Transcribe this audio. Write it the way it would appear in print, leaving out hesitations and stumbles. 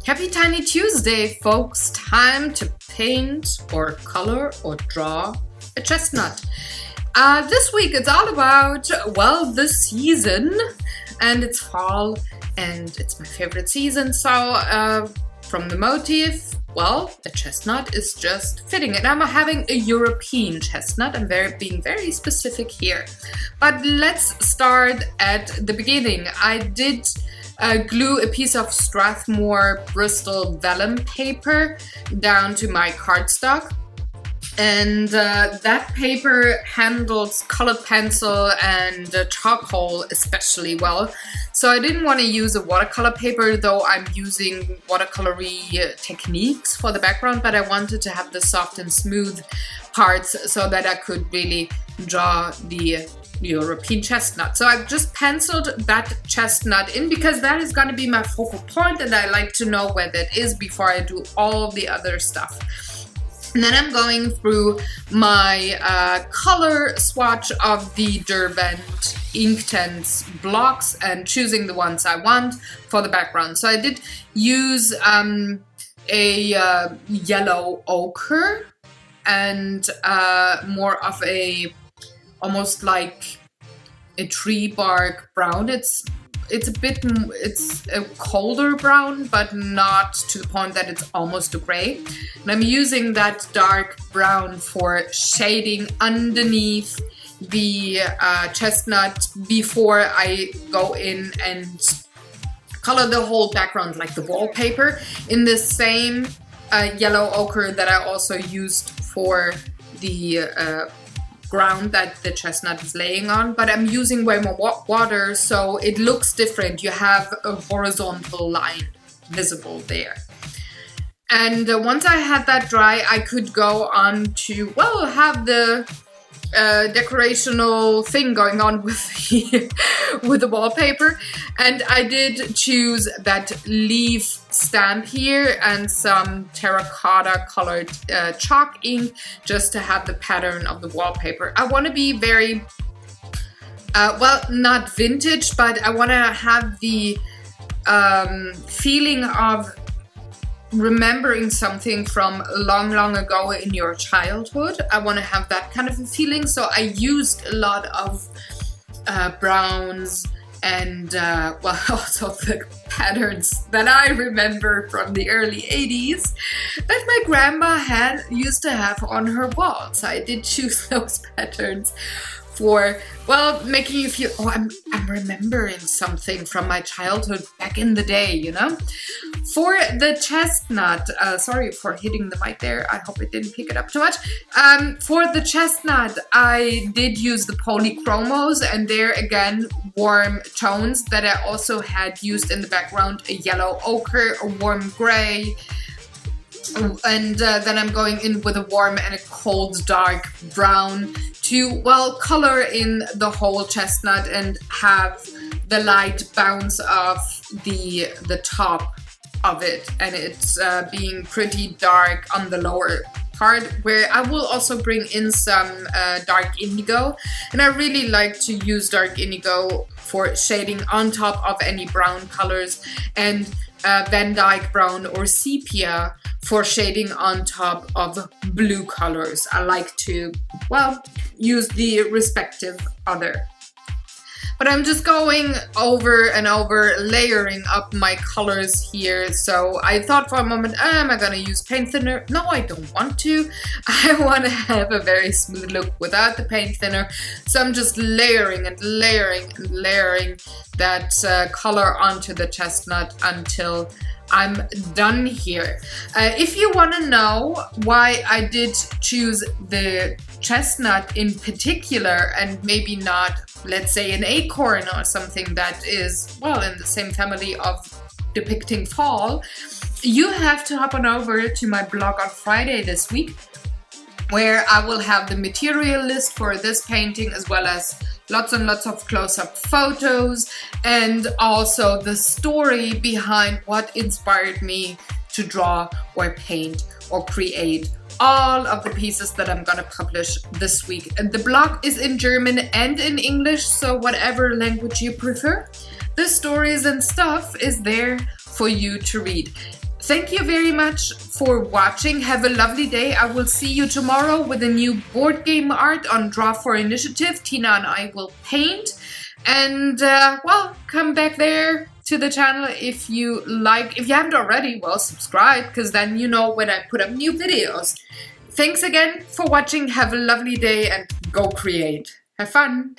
Happy Tiny Tuesday, folks. Time to paint or color or draw a chestnut. This week it's all about, well, the season, and it's fall and it's my favorite season. So from the motif, well, a chestnut is just fitting. And I'm having a European chestnut. I'm being very specific here. But let's start at the beginning. I did glue a piece of Strathmore Bristol vellum paper down to my cardstock. And that paper handles colored pencil and charcoal especially well. So I didn't want to use a watercolor paper, though I'm using watercolory techniques for the background, but I wanted to have the soft and smooth parts so that I could really draw the European chestnut. So I've just penciled that chestnut in because that is going to be my focal point and I like to know where that is before I do all the other stuff. And then I'm going through my color swatch of the Derwent Inktense blocks and choosing the ones I want for the background. So I did use a yellow ochre and more of a almost like a tree bark brown. It's a colder brown, but not to the point that it's almost a gray. And I'm using that dark brown for shading underneath the chestnut before I go in and color the whole background like the wallpaper in the same yellow ochre that I also used for the ground that the chestnut is laying on, but I'm using way more water so it looks different. You have a horizontal line visible there. And once I had that dry, I could go on to, well, have the decorational thing going on with the wallpaper. And I did choose that leaf stamp here and some terracotta colored chalk ink just to have the pattern of the wallpaper. I want to be very, well, not vintage, but I want to have the feeling of remembering something from long ago in your childhood. I want to have that kind of a feeling, so I used a lot of browns and well, also the patterns that I remember from the early 80s that my grandma used to have on her wall. So I did choose those patterns for, well, making you feel, oh, I'm remembering something from my childhood back in the day, you know? For the chestnut, sorry for hitting the mic there, I hope it didn't pick it up too much. For the chestnut, I did use the polychromos, and there again, warm tones that I also had used in the background, a yellow ochre, a warm gray, and then I'm going in with a warm and a cold dark brown to, well, color in the whole chestnut and have the light bounce off the top of it, and it's being pretty dark on the lower part, where I will also bring in some dark indigo, and I really like to use dark indigo for shading on top of any brown colors, and Van Dyke brown or sepia for shading on top of blue colors. I like to, well, use the respective other. But I'm just going over and over, layering up my colors here. So I thought for a moment, am I gonna use paint thinner? No, I don't want to. I want to have a very smooth look without the paint thinner. So I'm just layering and layering and layering that color onto the chestnut until I'm done here. If you want to know why I did choose the chestnut in particular and maybe not, let's say, an acorn or something that is, well, in the same family of depicting fall, you have to hop on over to my blog on Friday this week, where I will have the material list for this painting as well as lots and lots of close-up photos and also the story behind what inspired me to draw or paint or create all of the pieces that I'm gonna publish this week. And the blog is in German and in English, so whatever language you prefer, the stories and stuff is there for you to read. Thank you very much for watching. Have a lovely day. I will see you tomorrow with a new board game art on Draw for Initiative. Tina and I will paint. And, well, come back there to the channel if you like. If you haven't already, well, subscribe, because then you know when I put up new videos. Thanks again for watching. Have a lovely day and go create. Have fun.